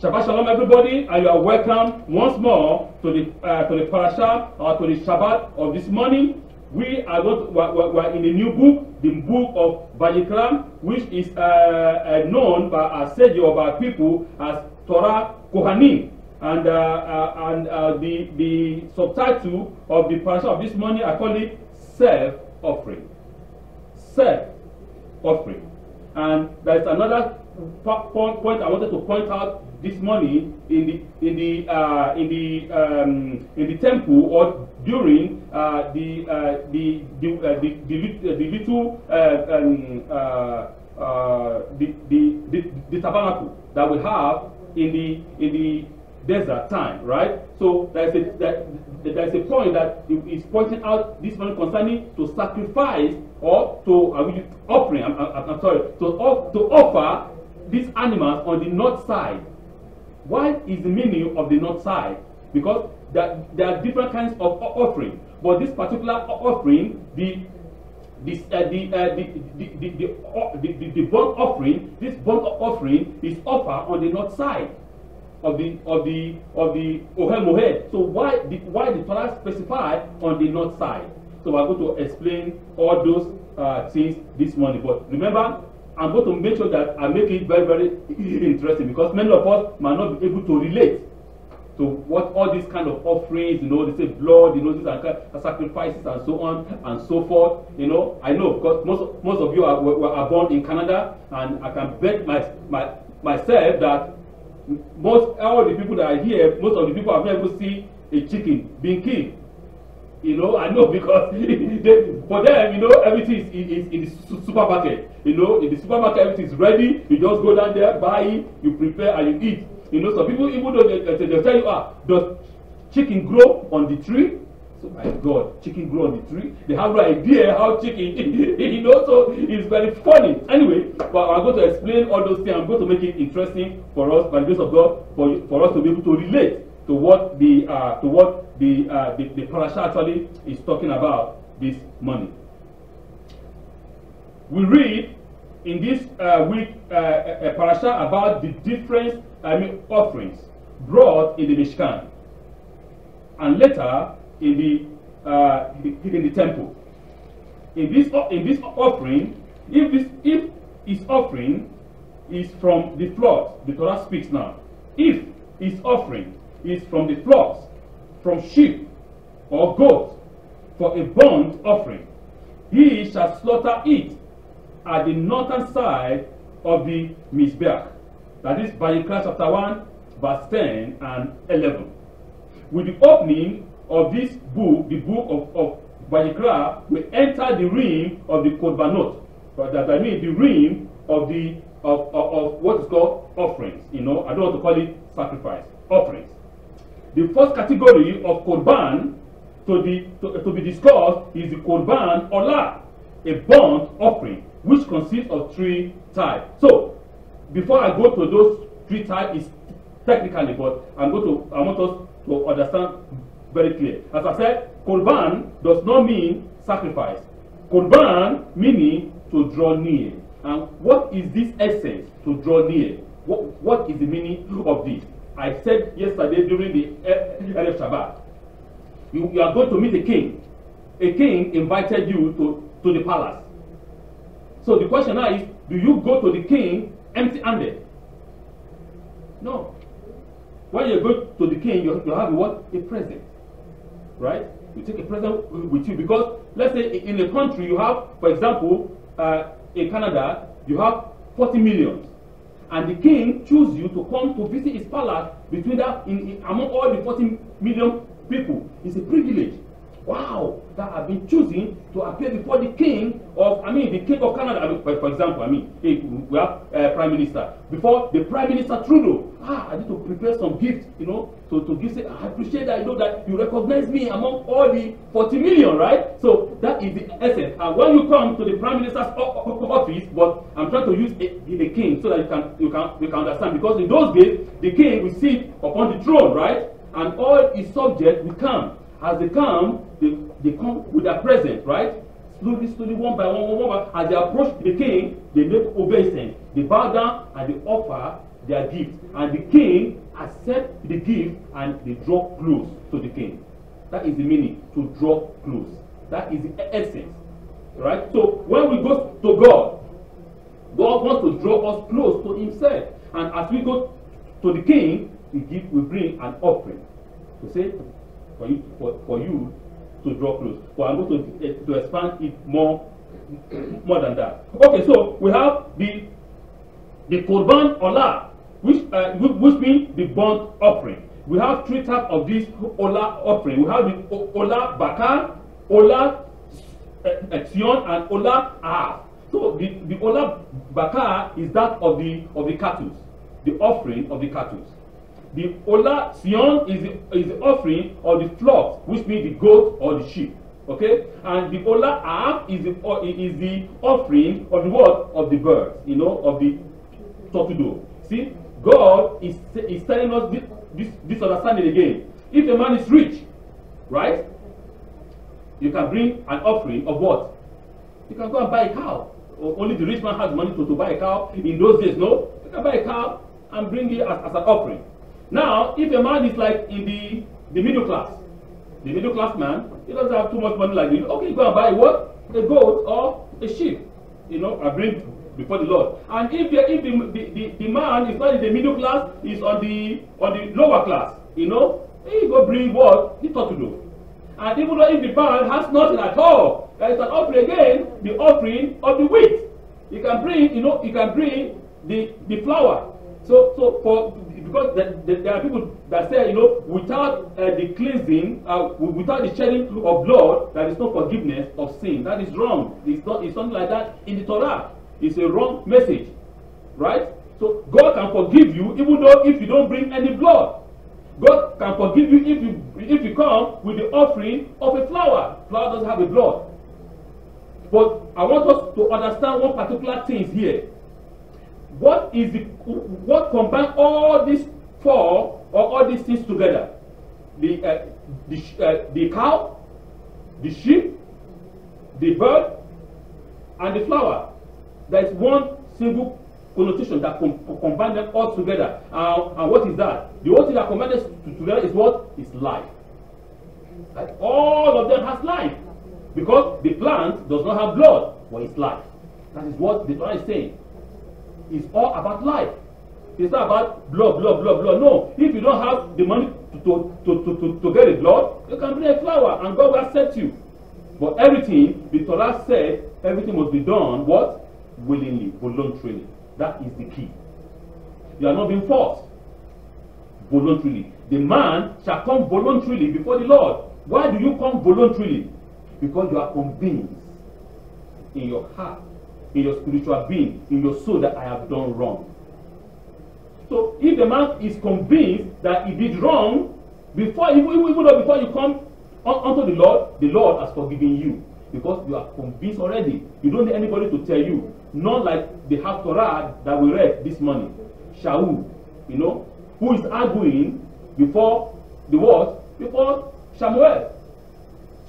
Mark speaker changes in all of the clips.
Speaker 1: Shabbat Shalom, everybody, and you are welcome once more to the parasha or to the Shabbat of this morning. We are we're in a new book, the book of Vayikra, which is known by our sages or by people as Torah Kohanim. And the subtitle of the parasha of this morning, I call it self-offering. Self-offering. And there's another point I wanted to point out this morning in the temple or during the tabernacle that we have in the desert time, right? So there's a point that is pointing out this morning concerning to sacrifice or to offering. I'm sorry, to offer these animals on the north side. What is the meaning of the north side? Because there are different kinds of offering, but this particular offering, the burnt offering, this burnt offering is offered on the north side of the Ohel Moed. So why the Torah specify on the north side? So we're going to explain all those things this morning. But remember, I'm going to make sure that I make it very, very interesting, because many of us might not be able to relate to what all these kind of offerings, they say blood, these are sacrifices and so on and so forth. I know because most of you were born in Canada, and I can bet myself that all the people that are here, most of the people have never seen a chicken being killed. I know, because for them, everything is in the supermarket. In the supermarket, everything is ready. You just go down there, buy it, you prepare, and you eat. Some people, even though they tell you, does chicken grow on the tree? So, my God, chicken grow on the tree? They have no idea how chicken, so it's very funny. Anyway, but I'm going to explain all those things. I'm going to make it interesting for us, by the grace of God, for us to be able to relate to what the parasha actually is talking about this morning. We read in this week a parasha about the different offerings brought in the Mishkan, and later in the temple. In this offering, if his offering is from the flocks, the Torah speaks now. If his offering is from the flocks, from sheep or goats, for a burnt offering, he shall slaughter it at the northern side of the Mizbeach. That is Vayikra chapter 1, verse 10 and 11. With the opening of this book, the book of Vayikra, we enter the realm of the korbanot. That I mean the realm of what is called offerings. I don't want to call it sacrifice. Offerings. The first category of korban to be discussed is the korban olah, a burnt offering, which consists of 3 types. So, before I go to those 3 types, it's technically, but I want us to understand very clear. As I said, korban does not mean sacrifice. Korban meaning to draw near. And what is this essence, to draw near? What is the meaning of this? I said yesterday during the Erev Shabbat, you are going to meet a king. A king invited you to the palace. So the question now is, do you go to the king empty-handed? No. When you go to the king, you have what? A present. Right? You take a present with you, because let's say in a country you have, for example, in Canada, you have 40 million. And the king chooses you to come to visit his palace between that among all the 40 million people. It's a privilege. Wow, that I've been choosing to appear before the king of, the king of Canada. For example, we have Prime Minister. Before the Prime Minister Trudeau, I need to prepare some gifts, to give, say, I appreciate that, that you recognize me among all the 40 million, right? So that is the essence. And when you come to the Prime Minister's office, but I'm trying to use the king so that we can understand, because in those days, the king will sit upon the throne, right? And all his subjects will come. As they come, they come with their present, right? Slowly, one by one. As they approach the king, they make obeisance. They bow down and they offer their gift, and the king accepts the gift and they draw close to the king. That is the meaning, to draw close. That is the essence. Right? So when we go to God, God wants to draw us close to himself. And as we go to the king, we bring an offering. To say, for you to draw close. But I'm going to expand it more than that. Okay, so we have the Korban Olah, which means the burnt offering. We have three types of this Olah offering. We have the Olah Bakar, Olah Sion, and Olah Ahaf. So the Olah Bakar is that of the cattle, the offering of the cattle. The Olah Sion is the offering of the flocks, which means the goat or the sheep. Okay, and the Olah Ahaf is the offering of the what? Of the birds, of the turtle dove. See, God is telling us this understanding again. If a man is rich, right, you can bring an offering of what? You can go and buy a cow. Only the rich man has money to buy a cow. In those days, no, you can buy a cow and bring it as an offering. Now, if a man is like in the middle class man, he doesn't have too much money like you. Okay, go and buy what? A goat or a sheep. I bring before the Lord. And if the man is not in the middle class, is on the lower class, he go bring what? The turtle dove. And even though if the man has nothing at all, there is an offering again, the offering of the wheat. You can bring, the flour. So because there are people that say, without the cleansing, without the shedding of blood, there is no forgiveness of sin. That is wrong. It's something like that in the Torah. It's a wrong message, right? So God can forgive you even though if you don't bring any blood. God can forgive you if you come with the offering of a flower. Flower doesn't have a blood. But I want us to understand one particular thing here. What combines all these four or all these things together? The cow, the sheep, the bird, and the flower. There is one single connotation that combines them all together. And what is that? The only thing that combines them together is what? Is life. Like all of them has life. Because the plant does not have blood, but it's life. That is what the Torah is saying. It's all about life. It's not about blood. No. If you don't have the money to get the blood, you can bring a flower and God will accept you. But everything, the Torah said, everything must be done, what? Willingly, voluntarily. That is the key. You are not being forced. Voluntarily. The man shall come voluntarily before the Lord. Why do you come voluntarily? Because you are convinced in your heart, in your spiritual being, in your soul that I have done wrong. So if the man is convinced that he did wrong, even though before you come unto the Lord has forgiven you. Because you are convinced already. You don't need anybody to tell you. Not like the half Torah that we read this morning. Shaul, who is arguing before the what? Before Samuel.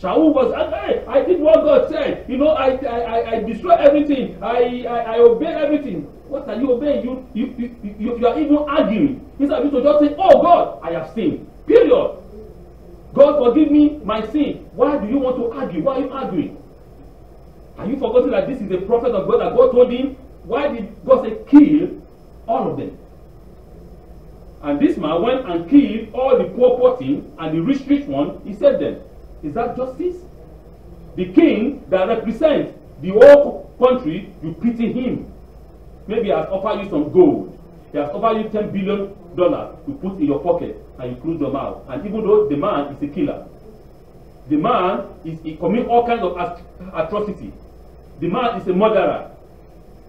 Speaker 1: Shaul was angry. I did what God said. I destroy everything. I obey everything. What are you obeying? You are even arguing. Instead of you to just say, oh God, I have sinned. Period. God forgive me my sin. Why do you want to argue? Why are you arguing? Are you forgetting that this is a prophet of God that God told him? Why did God say kill all of them? And this man went and killed all the poor thing and the rich one. He said them. Is that justice? The king that represents the whole country, you pity him. Maybe he has offered you some gold. He has offered you $10 billion to put in your pocket and you close your mouth. And even though the man is a killer, the man is committing all kinds of atrocity. The man is a murderer.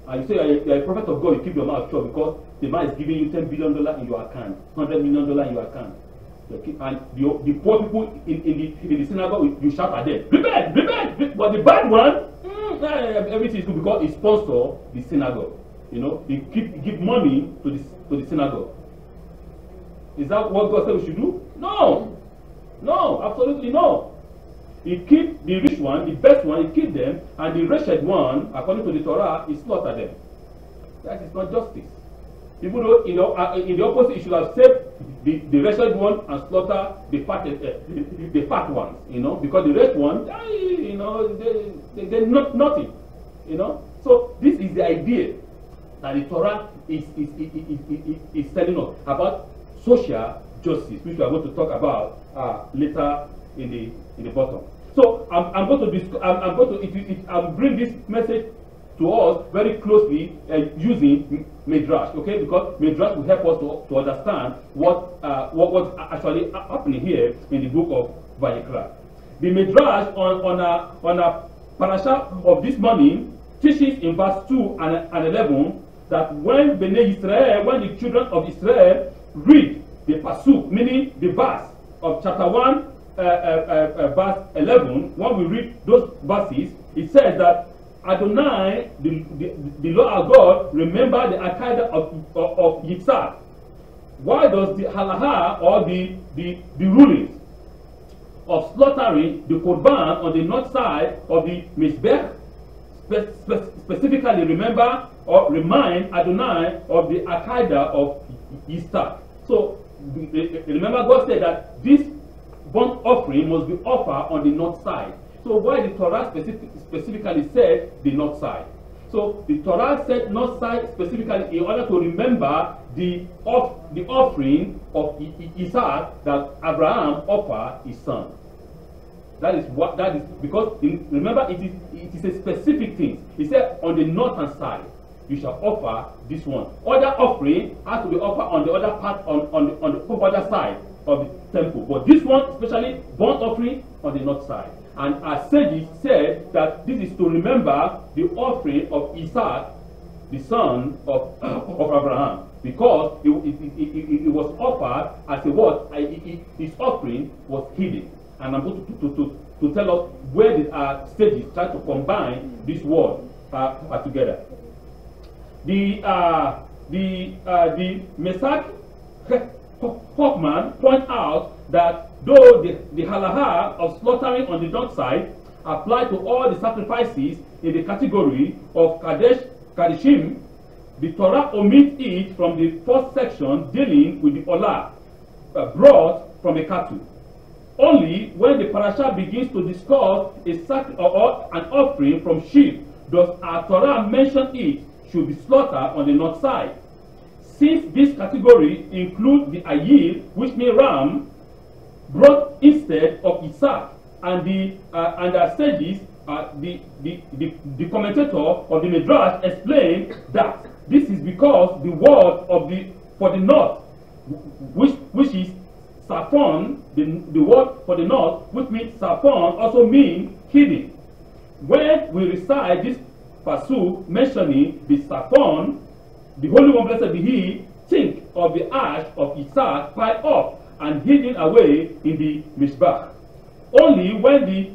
Speaker 1: And you say you're a prophet of God, you keep your mouth shut because the man is giving you $10 billion in your account, $100 million in your account. Okay. And the poor people in the synagogue, you shout at them, repent! But the bad one, everything is good because he sponsors the synagogue. He give money to the synagogue. Is that what God said we should do? No, absolutely no. He keep the rich one, the best one, he keep them, and the wretched one, according to the Torah, he slaughter them. That is not justice. Even though in the opposite, you should have saved the wretched one and slaughter the fat ones, because the rest one, they're not nothing, So this is the idea that the Torah is telling us about social justice, which we are going to talk about later in the bottom. So I'm going to bring this message to us very closely using Midrash, okay? Because Midrash will help us to understand what was actually happening here in the book of Vayikra. The Midrash on a parasha of this morning teaches in verse 2 and 11 that when the children of Israel read the pasuk, meaning the verse of chapter 1, verse 11, when we read those verses, it says that Adonai, the Lord our God, remember the Akedah of Yitzhak. Why does the halacha or the rulings of slaughtering the korban on the north side of the Mizbech specifically remember or remind Adonai of the Akedah of Yitzhak? So remember, God said that this burnt offering must be offered on the north side. So why the Torah specifically said the north side? So the Torah said north side specifically in order to remember the offering of Isaac that Abraham offered his son. That is because remember it is a specific thing. He said on the northern side you shall offer this one. Other offering has to be offered on the other part on the other side of the temple. But this one, especially burnt offering, on the north side. And our sages said that this is to remember the offering of Isaac, the son of Abraham, because it was offered as a what? His offering was hidden. And I'm going to tell us where the sages try to combine this word together. The Meshach Hoffman point out that though the halacha of slaughtering on the north side apply to all the sacrifices in the category of Kadeshim, the Torah omits it from the first section dealing with the olah brought from a cattle. Only when the parasha begins to discuss an offering from sheep does our Torah mention it should be slaughtered on the north side. Since this category includes the ayil, which means ram, brought instead of Isaac, and the sages, the commentator of the Midrash explained that this is because the word for the north, which is saffron, the word for the north, which means saffron, also means hidden. When we recite this pasuk mentioning the saffron, the Holy One, blessed be He, think of the ash of Isaac piled up and hidden away in the Mishbach. Only when the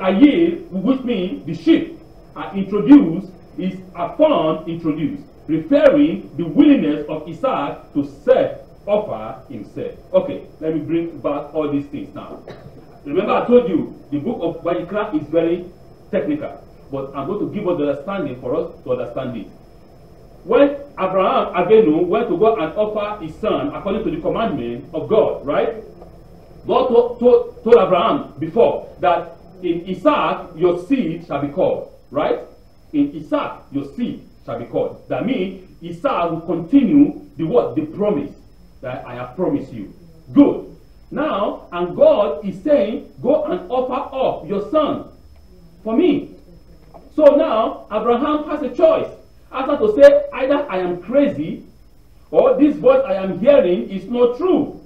Speaker 1: ayil, which means the sheep, are introduced, is upon introduced, referring the willingness of Isaac to self-offer himself. Okay, let me bring back all these things now. Remember, I told you the book of Vayikra is very technical, but I'm going to give us the understanding for us to understand it. When Abraham Avinu went to go and offer his son according to the commandment of God, right? God told Abraham before that in Isaac your seed shall be called, right? In Isaac your seed shall be called. That means Isaac will continue the promise that I have promised you. Good. Now, and God is saying, go and offer up your son for me. So now Abraham has a choice. Either to say, either I am crazy, or this voice I am hearing is not true.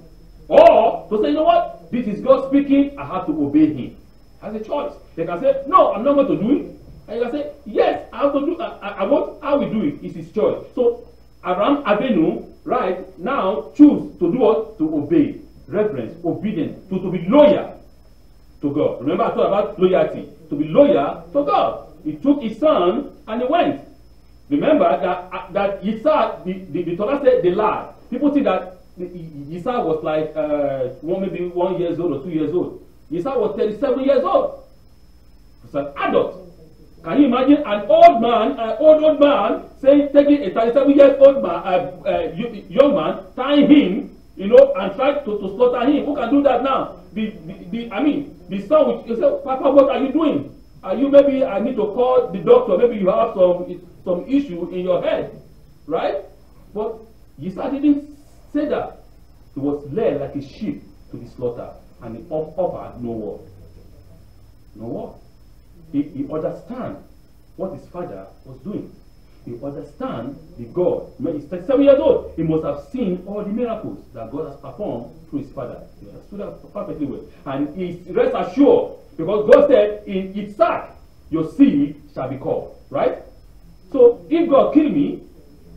Speaker 1: Or to say, you know what, this is God speaking, I have to obey him. Has a choice. They can say, no, I'm not going to do it. And you can say, yes, I have to do I will do it. It's his choice. So Abraham Avinu, right, now choose to do what? To obey. Reverence, obedience, to be loyal to God. Remember I talked about loyalty. To be loyal to God. He took his son and he went. Remember that Isaac, the Torah said the lad. People think that Isaac was like maybe 1 year old or 2 years old. Isaac was 37 years old. He was an adult. Can you imagine an old man saying, taking a 37-year-old man, young man, tying him, you know, and trying to slaughter him? Who can do that now? The son will say, Papa, what are you doing? Maybe I need to call the doctor. Maybe you have some issue in your head, right? But Isaac didn't say that. He was led like a sheep to the slaughter, and he offered no war. No war. He understand what his father was doing. He understand the God. When he's 37 years old, he must have seen all the miracles that God has performed through his father. He understood that perfectly well. And he rest assured, because God said, in Isaac, your seed shall be called. Right? So, if God kill me,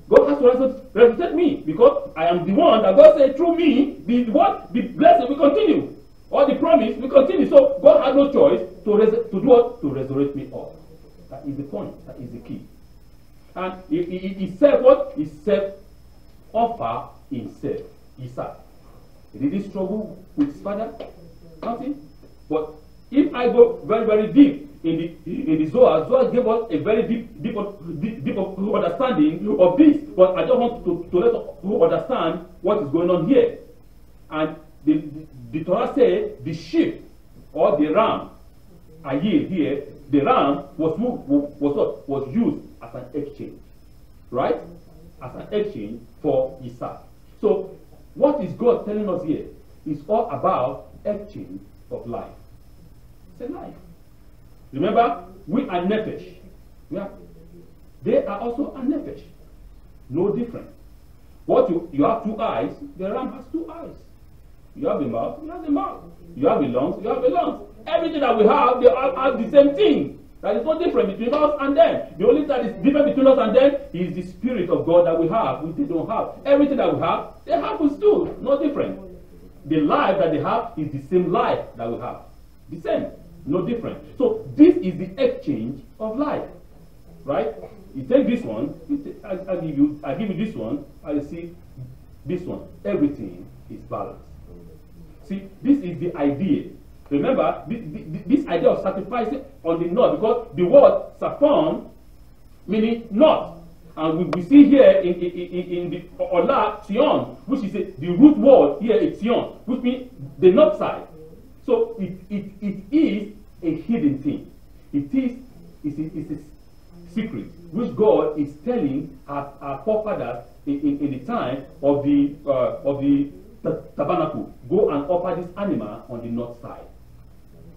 Speaker 1: God has to resurrect me, because I am the one that God said through me, the blessing will continue. Or the promise will continue. So God had no choice to do what? To resurrect me up. That is the point. That is the key. And he said what? He said, offer himself. Isaac. He didn't struggle with his father. Nothing. But if I go very, very deep in the Zohar gave us a very deep understanding of this. But I don't want to let us understand what is going on here. And the Torah says the sheep or the ram, I yield here, the ram was used as an exchange, right? As an exchange for Isaac. So what is God telling us here? It's all about exchange of life. It's a life. Remember, we are nefesh. They are also a nefesh. No different. You have two eyes, the ram has two eyes. You have a mouth, you have a mouth. You have a lungs, you have a lungs. Everything that we have, they all have the same thing. That is no different between us and them. The only thing that is different between us and them is the Spirit of God that we have, which they don't have. Everything that we have, they have too. No different. The life that they have is the same life that we have. The same. No different. So this is the exchange of life. Right? You take this one, I give you this one, I see this one. Everything is balanced. See, this is the idea. Remember, this idea of sacrificing on the knot, because the word saffron meaning knot. And we see here in the Ola, Sion, which is the root word here is Sion, which means the knot side. So it is a hidden thing. It's a secret which God is telling our forefathers in the time of the tabernacle. Go and offer this animal on the north side.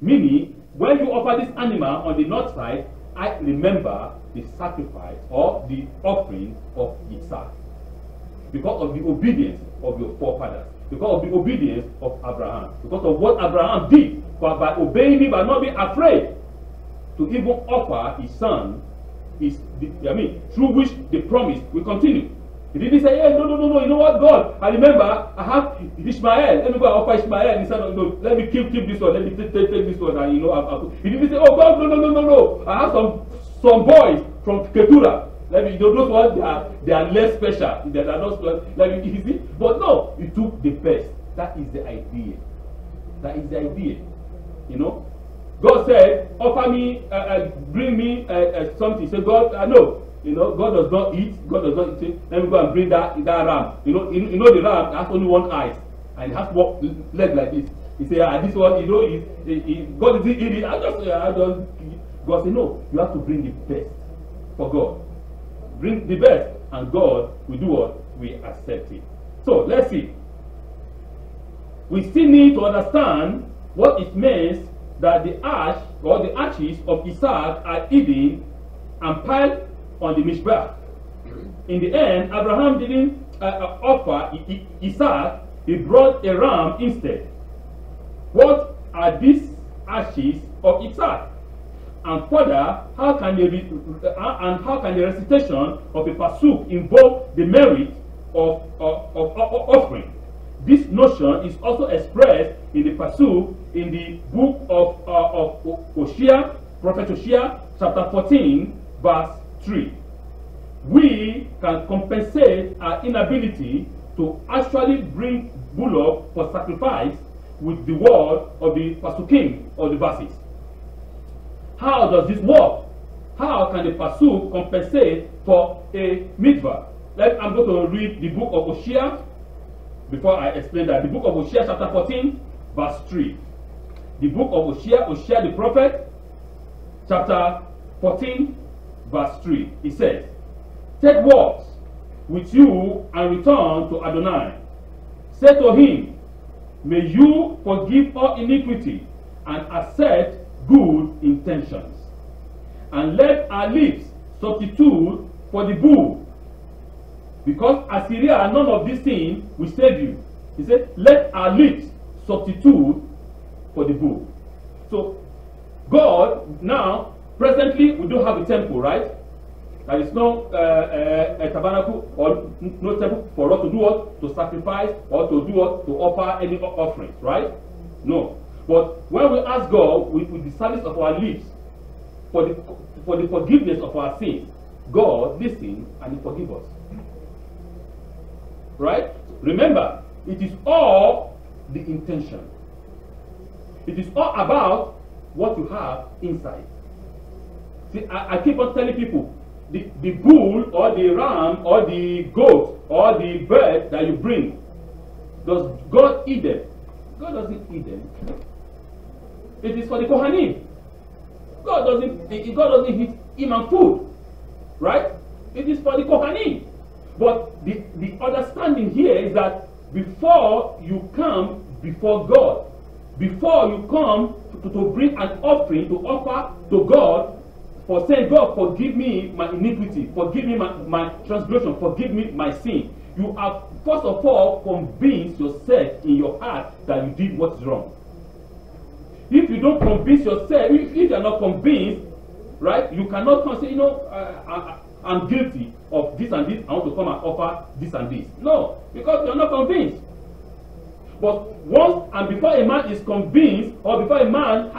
Speaker 1: Meaning, when you offer this animal on the north side, I remember the sacrifice or the offering of Isaac. Because of the obedience of your forefathers. Because of the obedience of Abraham. Because of what Abraham did. But by obeying me, by not being afraid to even offer his son, through which the promise will continue. He didn't say, hey, no, you know what, God? I remember I have Ishmael. Let me go and offer Ishmael. He said, no, let me keep this one. Let me take this one. And he didn't say, oh God, no. I have some boys from Keturah. Those ones they are less special. They are not easy. But no, you took the best. That is the idea. That is the idea. You know, God said, offer me, bring me something. Say, God, I know. You know, God does not eat. God does not eat. Let me go and bring that ram. You know the ram has only one eye, and it has one leg like this. He said, this one, God is eating. God said, no, you have to bring the best for God. Bring the best, and God will do what? We accept it. So let's see. We still need to understand what it means that the ash or the ashes of Isaac are hidden and piled on the Mishbeach. In the end, Abraham didn't offer Isaac, he brought a ram instead. What are these ashes of Isaac? And further, how can the recitation of a pasuk invoke the merit of offering? This notion is also expressed in the pasuk in the book of Hosea, Prophet Hosea, chapter 14, verse 3. We can compensate our inability to actually bring bullock for sacrifice with the word of the pasukim or the verses. How does this work? how can the pasuk compensate for a mitzvah? I'm going to read the book of Hosea before I explain that. The book of Hosea chapter 14 verse 3. The book of Hosea the prophet, chapter 14 verse 3. It says, take words with you and return to Adonai. Say to him, may you forgive all iniquity and accept good intentions. And let our lips substitute for the bull. Because Assyria, none of these things will save you. He said, let our lips substitute for the bull. So, God, now, presently, we don't have a temple, right? There is no a tabernacle or no temple for us to do what? To sacrifice or to do what? To offer any offerings, right? No. But when we ask God with the service of our lips for the forgiveness of our sins, God listens and He forgives us. Right? Remember, it is all the intention. It is all about what you have inside. See, I keep on telling people, the bull or the ram or the goat or the bird that you bring, does God eat them? God doesn't eat them. It is for the Kohanim. God doesn't eat human food. Right? It is for the Kohanim. But the understanding here is that before you come before God, before you come to bring an offering to offer to God, for saying, God, forgive me my iniquity, forgive me my transgression, forgive me my sin, you have first of all convinced yourself in your heart that you did what is wrong. If you don't convince yourself, if you are not convinced, right, you cannot come and say, you know, I'm guilty of this and this, I want to come and offer this and this. No, because you're not convinced. But once and before a man is convinced, or before a man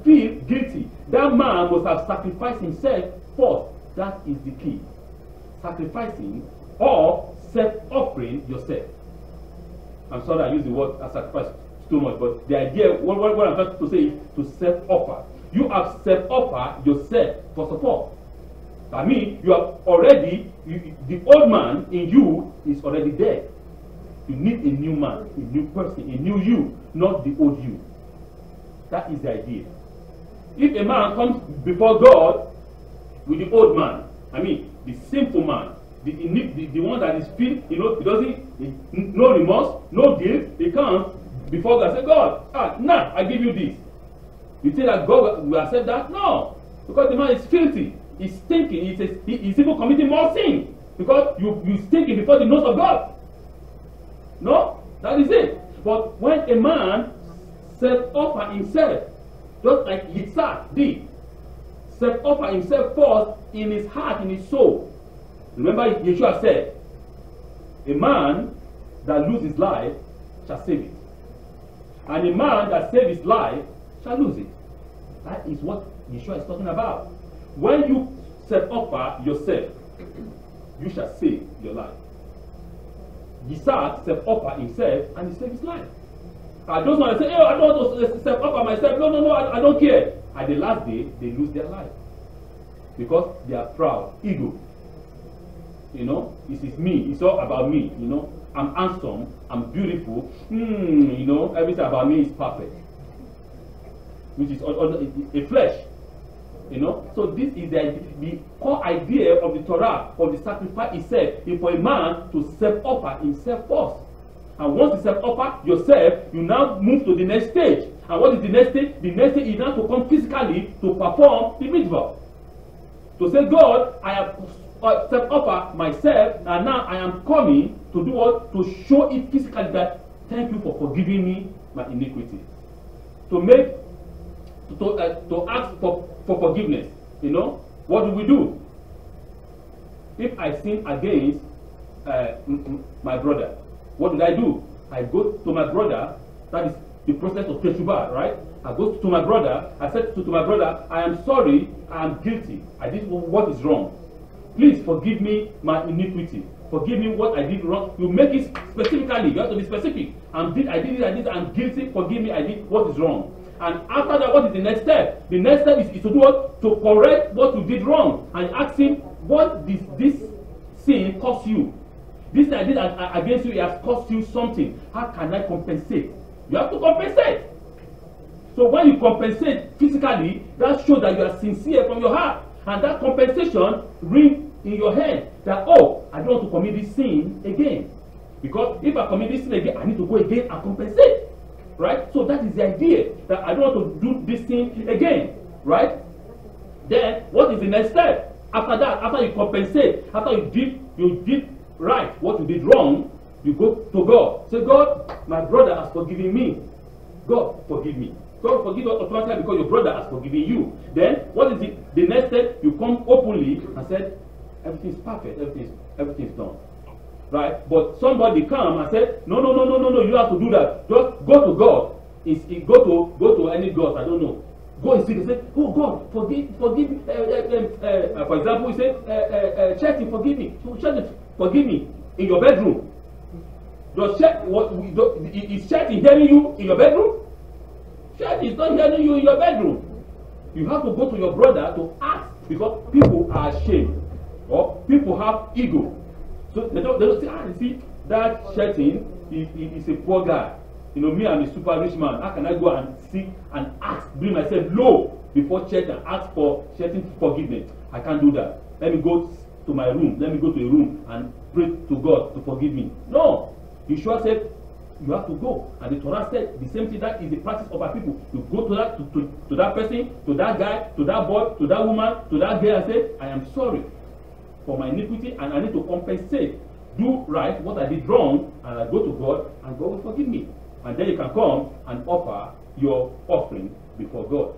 Speaker 1: feels guilty, that man must have sacrificed himself first. That is the key. Sacrificing or self-offering yourself. I'm sorry I use the word sacrifice too much, but the idea, what I'm trying to say is to self-offer. You have self-offer yourself, first of all. I mean, you have already, the old man in you is already dead. You need a new man, a new person, a new you, not the old you. That is the idea. If a man comes before God with the old man, I mean, the sinful man, the one that is filled, you know, he doesn't, no remorse, no guilt, he comes before God and says, God, nah, I give you this. You think that God will accept that? No, because the man is filthy. He's stinking. He's even committing more sin because you stinking before the nose of God. No, that is it. But when a man self-offer himself, just like Yitzhak did, self-offer himself first in his heart, in his soul. Remember, Yeshua said, a man that loses his life shall save it. And a man that saves his life shall lose it. That is what Yeshua is talking about. When you self-offer yourself, you shall save your life. Yitzhak self-offer himself and he saved his life. I don't want to say, oh, I don't want to self-offer myself. No, I don't care. At the last day, they lose their life. Because they are proud, ego. You know, it is me, it's all about me, you know. I'm handsome, I'm beautiful, you know, everything about me is perfect. Which is a flesh. You know, so this is the core idea of the Torah, of the sacrifice itself, is for a man to self-offer himself first. And once you self-offer yourself, you now move to the next stage. And what is the next stage? The next stage is now to come physically to perform the mitzvah. To say, God, I have self-offer myself, and now I am coming to do what? To show it physically that thank you for forgiving me my iniquity. To ask for forgiveness. You know, what do? If I sin against my brother, what did I do? I go to my brother. That is the process of teshuvah, right? I go to my brother. I said to my brother, I am sorry. I am guilty. I did what is wrong. Please forgive me my iniquity. Forgive me what I did wrong. You make it specifically. You have to be specific. I did it. I'm guilty. Forgive me. I did what is wrong. And after that, what is the next step? The next step is to do what? To correct what you did wrong. And ask him, what does this sin cost you? This I did against you, it has cost you something. How can I compensate? You have to compensate. So when you compensate physically, that shows that you are sincere from your heart. And that compensation rings in your head that, oh, I don't want to commit this sin again. Because if I commit this sin again, I need to go again and compensate. Right? So that is the idea, that I don't want to do this sin again. Right? Then, what is the next step? After that, after you compensate, after you did right what you did wrong, you go to God. Say, God, my brother has forgiven me. God, forgive me. God forgive you automatically because your brother has forgiven you. Then, what is the next step? You come openly and say, everything is perfect, everything is done. Right? But somebody come and say, no, you have to do that. Just go to God. Go to any God, I don't know. Go and see, they say, oh God, forgive me. For example, you say, Chetty, forgive me. Chetty, forgive me. In your bedroom. Is Chetty hearing you in your bedroom? Chetty is not hearing you in your bedroom. You have to go to your brother to ask, because people are ashamed. Or people have ego. So they don't say, you see, that Chetty is a poor guy. You know, me, I'm a super rich man. How can I go and seek and ask, bring myself low before church and ask for Chetty forgiveness? I can't do that. Let me go to my room. Let me go to a room and pray to God to forgive me. No. Yeshua said, you have to go. And the Torah said the same thing. That is the practice of our people. You go to that person, to that guy, to that boy, to that woman, to that girl and say, I am sorry for my iniquity and I need to compensate. Do right what I did wrong, and I go to God and God will forgive me. And then you can come and offer your offering before God.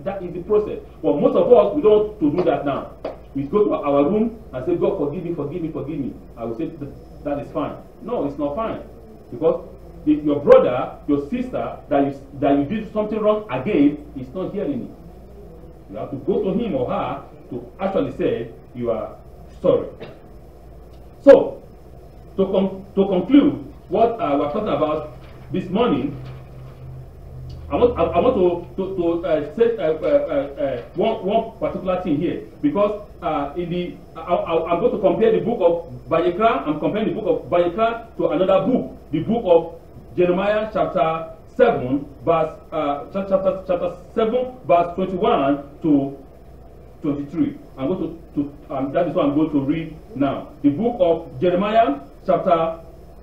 Speaker 1: That is the process. But most of us, we don't want to do that now. We go to our room and say, God, forgive me, forgive me, forgive me. I will say, that is fine. No, it's not fine. Because your brother, your sister, that you did something wrong again, is not hearing it. You have to go to him or her to actually say, you are sorry. So, to conclude what we're talking about this morning, I want to say one particular thing here, because I'm going to compare the book of Vayikra. I'm comparing the book of Vayikra to another book, the book of Jeremiah, chapter 7, chapter 7, verse 21 to 23. I'm going that is what I'm going to read now. The book of Jeremiah, chapter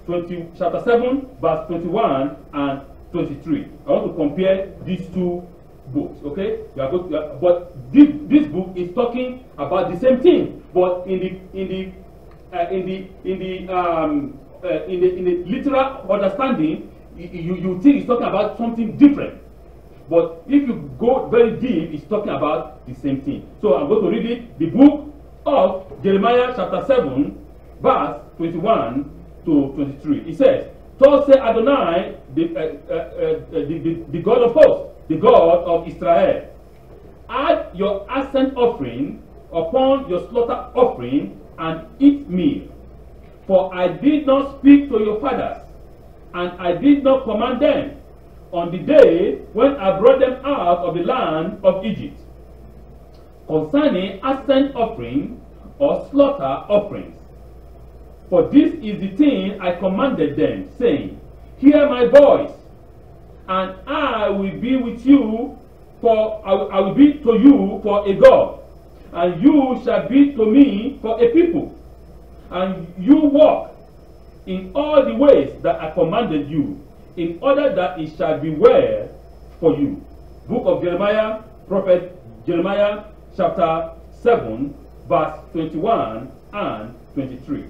Speaker 1: 7, verse 21 and 23. I want to compare these two books. Okay, but this book is talking about the same thing, but in the literal understanding, you think it's talking about something different. But if you go very deep, it's talking about the same thing. So I'm going to read it. The book of Jeremiah, chapter 7, verse 21 to 23. It says, "Thus said Adonai, the God of hosts, the God of Israel, add your ascent offering upon your slaughter offering and eat meal. For I did not speak to your fathers, and I did not command them on the day when I brought them out of the land of Egypt, concerning ascent offering or slaughter offerings. For this is the thing I commanded them, saying, Hear my voice, and I will be with you, for I will be to you for a God, and you shall be to me for a people. And you walk in all the ways that I commanded you, in order that it shall be well for you." Book of Jeremiah, prophet Jeremiah, chapter 7, verse 21 and 23.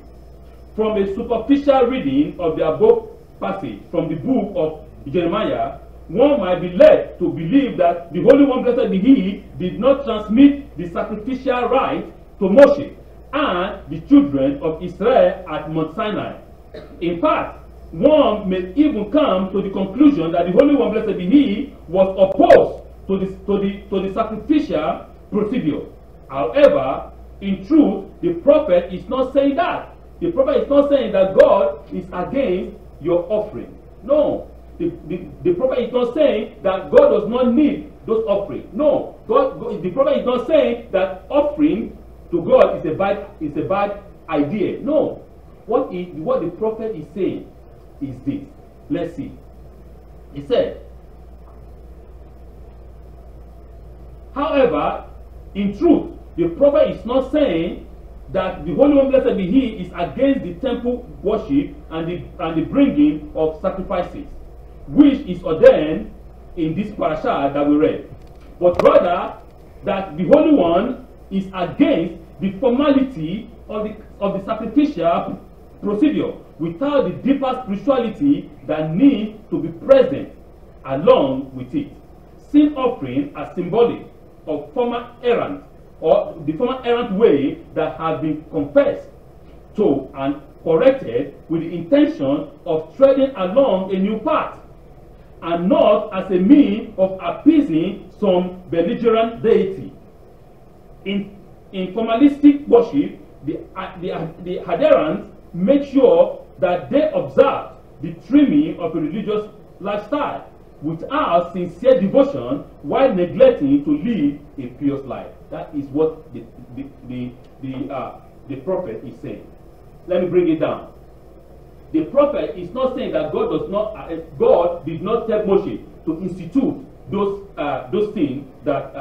Speaker 1: From a superficial reading of the above passage from the book of Jeremiah, one might be led to believe that the Holy One, blessed be He, did not transmit the sacrificial rite to Moshe and the children of Israel at Mount Sinai. In fact, one may even come to the conclusion that the Holy One, blessed be He, was opposed to the sacrificial procedure. However, in truth, the prophet is not saying that. The prophet is not saying that God is against your offering. No. The prophet is not saying that God does not need those offerings. No, the prophet is not saying that offering to God is a bad idea. No, what the prophet is saying is this. Let's see. He said, however, in truth, the prophet is not saying that the Holy One, blessed be He, is against the temple worship and the bringing of sacrifices, which is ordained in this parasha that we read, but rather that the Holy One is against the formality of the sacrificial procedure without the deeper spirituality that needs to be present along with it. Sin offering are symbolic of former errant, or the former errant way that has been confessed to and corrected with the intention of treading along a new path, and not as a means of appeasing some belligerent deity. In formalistic worship, the adherents make sure that they observe the trimming of a religious lifestyle without sincere devotion, while neglecting to live a pious life. That is what the prophet is saying. Let me bring it down. The prophet is not saying that God did not tell Moshe to institute those things that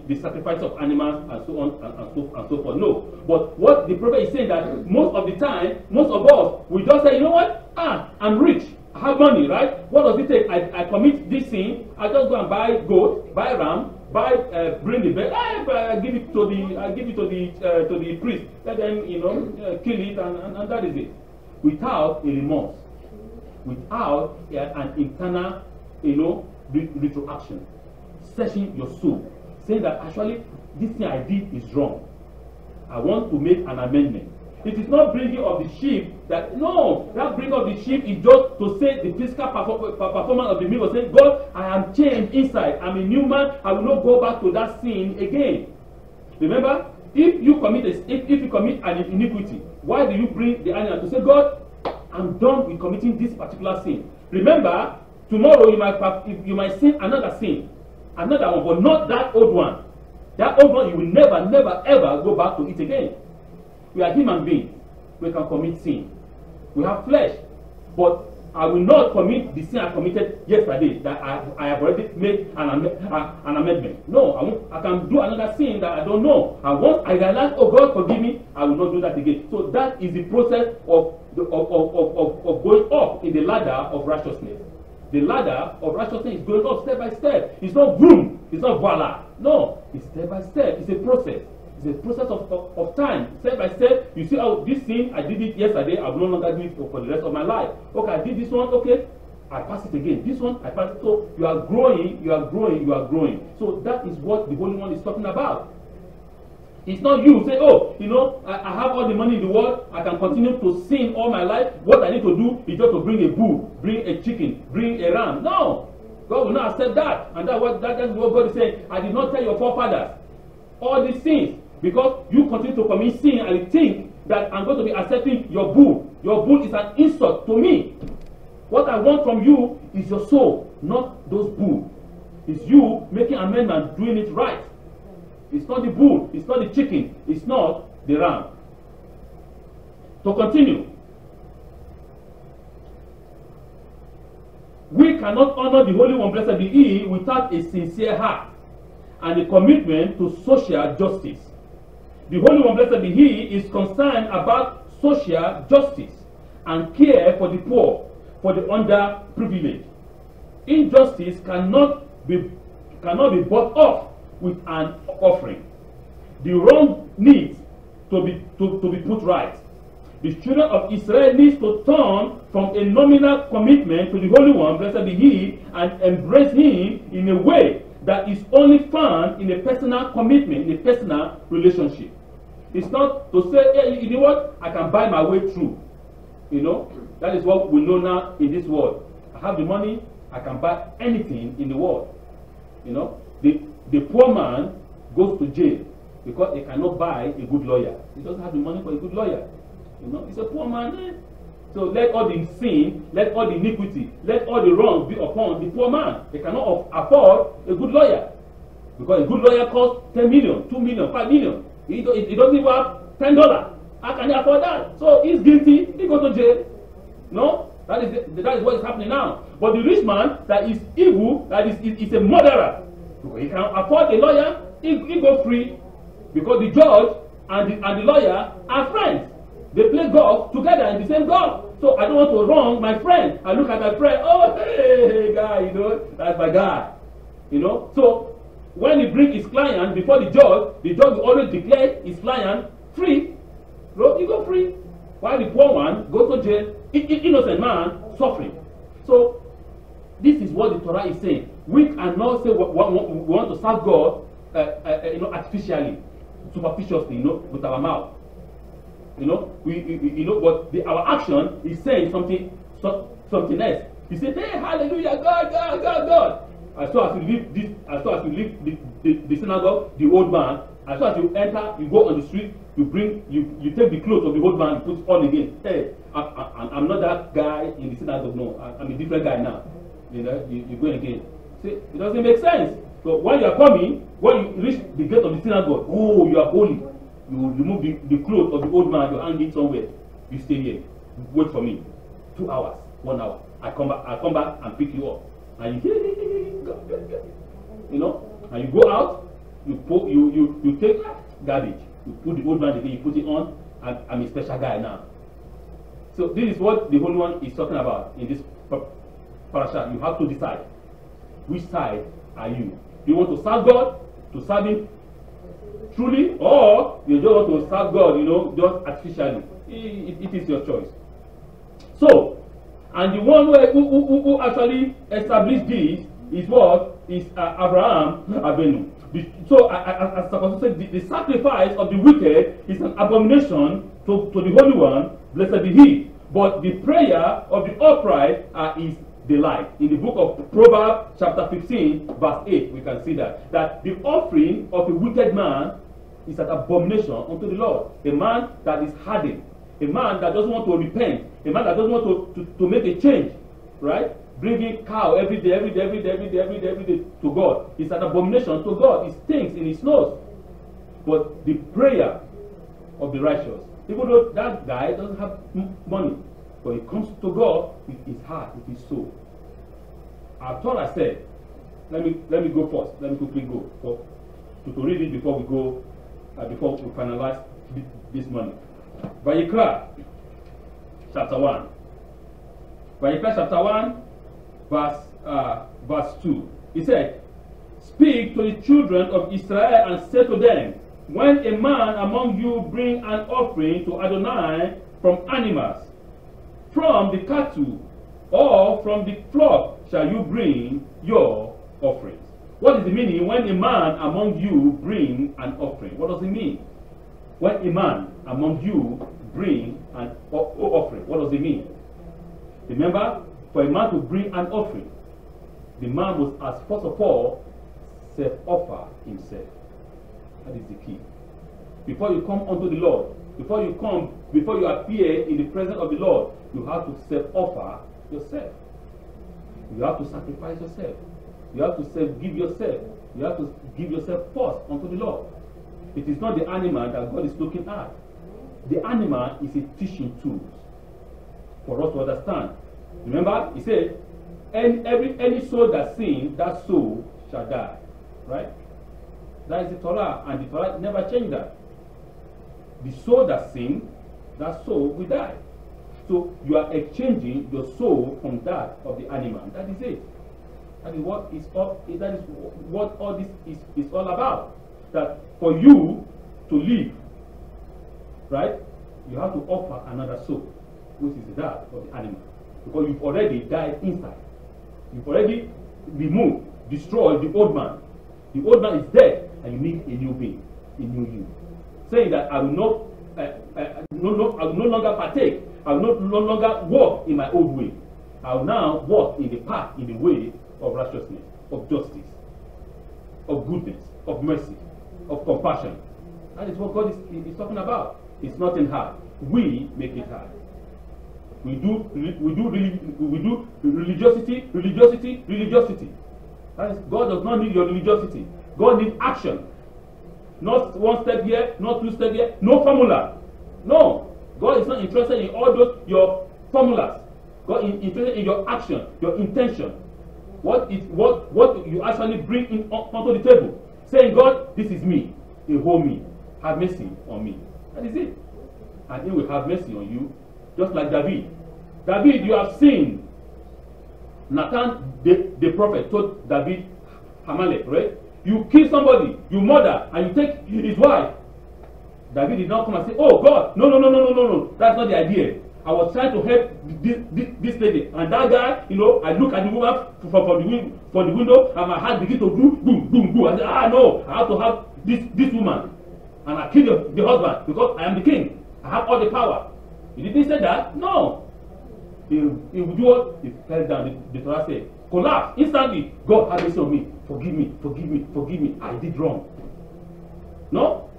Speaker 1: the sacrifice of animals and so on and so forth. No, but what the prophet is saying, that most of the time, most of us, we just say, you know what? I'm rich, I have money, right? What does it take? I commit this sin. I just go and buy goat, buy ram, bring the bird. I give it to the priest. Let them, kill it, and that is it. Without a remorse, without an internal, retroaction, searching your soul, saying that actually this thing I did is wrong. I want to make an amendment. It is not bringing of the sheep that bringing of the sheep is just to say the physical performance of the meal, saying, God, I am changed inside. I'm a new man. I will not go back to that sin again. Remember, if you commit an iniquity, why do you bring the animal to say, God, I'm done with committing this particular sin? Remember, tomorrow you might sin, another one, but not that old one. That old one, you will never, never, ever go back to it again. We are human beings. We can commit sin. We have flesh. But I will not commit the sin I committed yesterday, that I have already made an amendment. No, I can do another sin that I don't know. And once I realize, oh God, forgive me, I will not do that again. So that is the process of going up in the ladder of righteousness. The ladder of righteousness is going up step by step. It's not boom. It's not voila. No, it's step by step. It's a process. It's a process of time. Step by step, you see, oh, this thing, I did it yesterday, I will no longer do it for the rest of my life. Okay, I did this one, okay, I pass it again. This one, I pass it. So you are growing, you are growing, you are growing. So that is what the Holy One is talking about. It's not you say, oh, I have all the money in the world, I can continue to sin all my life. What I need to do is just to bring a bull, bring a chicken, bring a ram. No, God will not accept that. And that's what God is saying. I did not tell your forefathers all these things, because you continue to commit sin and think that I'm going to be accepting your bull. Your bull is an insult to me. What I want from you is your soul, not those bulls. It's you making amendment, doing it right. It's not the bull, it's not the chicken, it's not the ram. To continue, we cannot honor the Holy One, blessed be He, without a sincere heart and a commitment to social justice. The Holy One, blessed be He, is concerned about social justice and care for the poor, for the underprivileged. Injustice cannot be bought off with an offering. The wrong needs to be put right. The children of Israel needs to turn from a nominal commitment to the Holy One, blessed be He, and embrace Him in a way that is only found in a personal commitment, in a personal relationship. It's not to say, hey, you know what, I can buy my way through. That is what we know now in this world. I have the money, I can buy anything in the world. The poor man goes to jail because he cannot buy a good lawyer. He doesn't have the money for a good lawyer. He's a poor man. So let all the sin, let all the iniquity, let all the wrong be upon the poor man. They cannot afford a good lawyer. Because a good lawyer costs 10 million, 2 million, 5 million. He doesn't even have $10. How can he afford that? So he's guilty, he goes to jail. No? That is what is happening now. But the rich man that is evil, that is a murderer, he can afford a lawyer, he go free. Because the judge and the lawyer are friends. They play golf together in the same golf. So I don't want to wrong my friend. I look at my friend, oh, hey, guy, you know, that's my guy. You know, so when he brings his client before the judge will always declare his client free. So he go free. While the poor one goes to jail, innocent man suffering. So this is what the Torah is saying. We cannot say we want to serve God, artificially, superficially, with our mouth. But our action is saying something else. He said, "Hey, hallelujah, God." As soon as you leave the synagogue, the old man, as soon as you enter, you go on the street, you take the clothes of the old man, you put it on again. Hey, I'm not that guy in the synagogue. No, I'm a different guy now. You go again. See, it doesn't make sense. So when you are coming, when you reach the gate of the synagogue, oh, you are holy. You remove the clothes of the old man, you hang it somewhere. You stay here. Wait for me. 2 hours, 1 hour. I come back and pick you up. And and you go out, you take garbage. You put the old man again, you put it on, and I'm a special guy now. So this is what the Holy One is talking about in this parasha. You have to decide. Which side are you? Do you want to serve God, to serve Him truly, or you just want to serve God, just artificially? It is your choice. So, and the one who actually established this is what? Is Abraham Avinu. So, as Apostle said, the sacrifice of the wicked is an abomination to the Holy One, blessed be He. But the prayer of the upright is delight. In the book of Proverbs, chapter 15, verse 8, we can see that the offering of a wicked man is an abomination unto the Lord. A man that is hardened, a man that doesn't want to repent, a man that doesn't want to make a change, right? Bringing cow every day to God is an abomination to God. It stinks in his nose. But the prayer of the righteous, even though that guy doesn't have money, but he comes to God with his heart, with his soul. Our Torah said, let me go first. Let me quickly go to read it before we go, before we finalize this morning. Vayikra, chapter 1. Vayikra, chapter 1, verse 2. He said, "Speak to the children of Israel and say to them, when a man among you bring an offering to Adonai from animals, from the cattle, or from the flock shall you bring your offerings." What is the meaning when a man among you bring an offering? What does it mean? When a man among you bring an offering, what does it mean? Remember, for a man to bring an offering, the man must, as first of all, self-offer himself. That is the key. Before you come unto the Lord, before you appear in the presence of the Lord, you have to self-offer yourself. You have to sacrifice yourself. You have to give yourself. You have to give yourself first unto the Lord. It is not the animal that God is looking at. The animal is a teaching tool for us to understand. Remember, he said, any soul that sins, that soul shall die. Right? That is the Torah, and the Torah never changed that. The soul that sins, that soul will die. So you are exchanging your soul from that of the animal. That is it. That is what all this is all about. That for you to live, right, you have to offer another soul, which is that of the animal. Because you've already died inside. You've already removed, destroyed the old man. The old man is dead, and you need a new being, a new you. Saying that I will no longer partake. I will no longer walk in my old way. I will now walk in the path, in the way of righteousness, of justice, of goodness, of mercy, of compassion. That is what God is talking about. It's nothing hard. We make it hard. We do religiosity. That is, God does not need your religiosity. God needs action. Not one step here, not two steps here, no formula. No. God is not interested in all those your formulas. God is interested in your action, your intention. What you actually bring in onto the table. Saying, God, this is me. Behold me. Have mercy on me. That is it. And he will have mercy on you. Just like David. David, you have seen. Nathan, the prophet, told David, Amalek, right? You kill somebody, you murder, and you take his wife. David did not come and say, oh God, no. That's not the idea. I was trying to help this lady. And that guy, I look at the woman from the window, and my heart begin to do boom, boom, boom. I said, no, I have to have this woman. And I kill the husband because I am the king. I have all the power. He didn't say that? No. He would do what? He fell down. The Torah said, collapse instantly. God have mercy on me. Forgive me. I did wrong. No?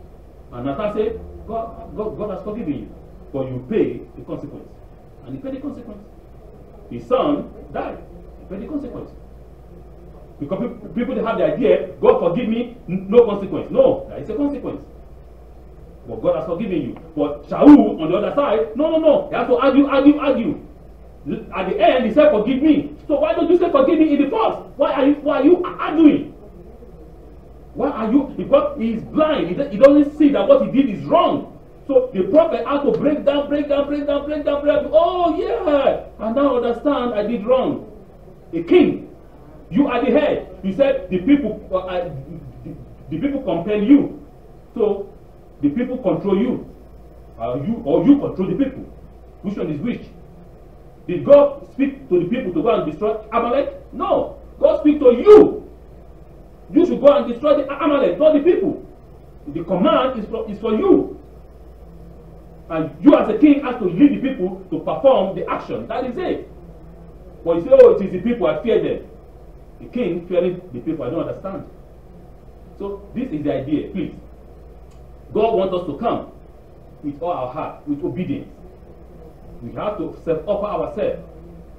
Speaker 1: And Nathan said, God has forgiven you. But you pay the consequence. And he paid the consequence. His son died. He paid the consequence. Because people have the idea, God forgive me, no consequence. No, there is a consequence. But God has forgiven you. But Shaul, on the other side, no. He has to argue. At the end, he said, forgive me. So why don't you say forgive me in the first? Why are you arguing? Why are you? Because he is blind. He doesn't see that what he did is wrong. So the prophet had to break down. Oh yeah, I now understand I did wrong. A king, you are the head. You said the people compel you. So the people control you. Or you control the people. Which one is which? Did God speak to the people to go and destroy Amalek? No. God speak to you. You should go and destroy the Amalek, not the people. The command is for you. And you as a king have to lead the people to perform the action. That is it. But you say, oh, it is the people, I fear them. The king fearing the people, I don't understand. So this is the idea, please. God wants us to come with all our heart, with obedience. We have to self-offer ourselves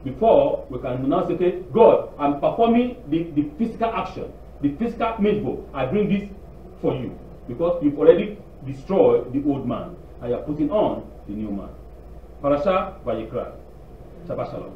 Speaker 1: before we can now say, okay, God, I'm performing the physical action, the physical mitzvah. I bring this for you because you've already destroyed the old man and you're putting on the new man. Parashat Vayikra. Shabbat Shalom.